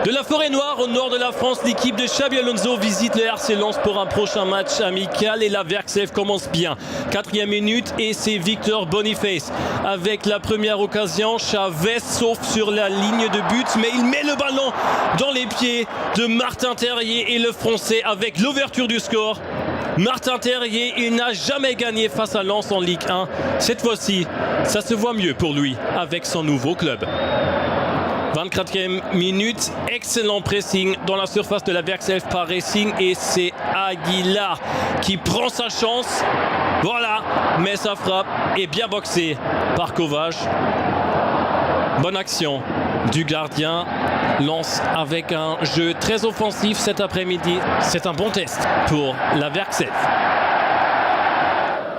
De la Forêt-Noire au nord de la France, l'équipe de Xabi Alonso visite le RC Lens pour un prochain match amical et la Verkself commence bien. 4e minute et c'est Victor Boniface avec la première occasion. Chavez sauf sur la ligne de but mais il met le ballon dans les pieds de Martin Terrier et le Français avec l'ouverture du score. Martin Terrier, il n'a jamais gagné face à Lens en Ligue 1. Cette fois-ci, ça se voit mieux pour lui avec son nouveau club. 24e minute, excellent pressing dans la surface de la Verkself par Racing et c'est Aguilar qui prend sa chance. Voilà, mais sa frappe est bien boxée par Kovac. Bonne action du gardien. Lens avec un jeu très offensif cet après-midi. C'est un bon test pour la Verkself.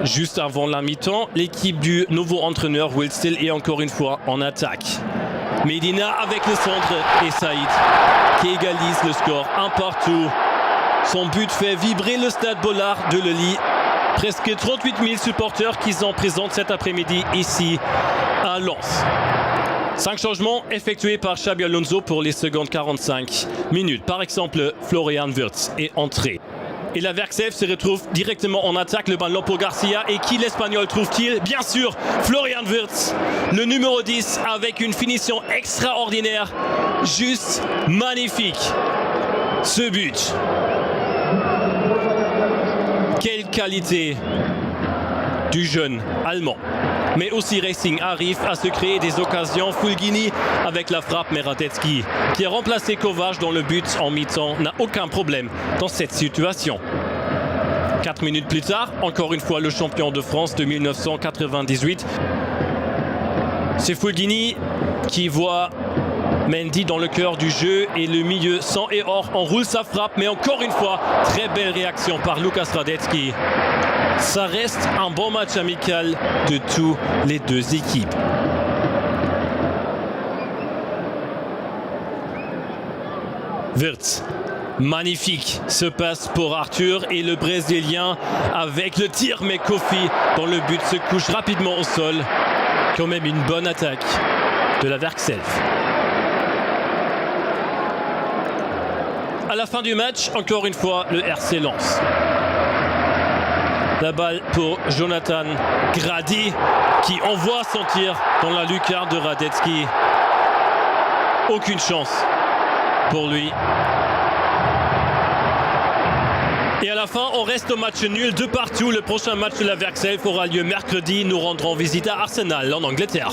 Juste avant la mi-temps, l'équipe du nouveau entraîneur Will Still est encore une fois en attaque. Medina avec le centre et Saïd qui égalise le score 1-1. Son but fait vibrer le stade Bollard de Lely. Presque 38 000 supporters qui sont présents cet après-midi ici à Lens. 5 changements effectués par Xabi Alonso pour les secondes 45 minutes. Par exemple, Florian Wirtz est entré. Et la Verkself se retrouve directement en attaque. Le ballon pour Garcia. Et qui l'Espagnol trouve-t-il? Bien sûr, Florian Wirtz, le numéro 10, avec une finition extraordinaire. Juste magnifique. Ce but. Quelle qualité du jeune Allemand. Mais aussi Racing arrive à se créer des occasions. Fulgini avec la frappe, mais Radetzky, qui a remplacé Kovac dans le but en mi-temps, n'a aucun problème dans cette situation. 4 minutes plus tard, encore une fois le champion de France de 1998. C'est Fulgini qui voit Mendy dans le cœur du jeu et le milieu sang et or enroule sa frappe, mais encore une fois, très belle réaction par Lukas Radetzky. Ça reste un bon match amical de tous les deux équipes. Wirtz, magnifique ce passe pour Arthur et le Brésilien avec le tir, mais Kofi dans le but se couche rapidement au sol. Quand même une bonne attaque de la Verkself. À la fin du match, encore une fois, le RC Lens. La balle pour Jonathan Grady qui envoie son tir dans la lucarne de Radetzky. Aucune chance pour lui. Et à la fin, on reste au match nul 2-2. Le prochain match de la Verkself aura lieu mercredi. Nous rendrons visite à Arsenal en Angleterre.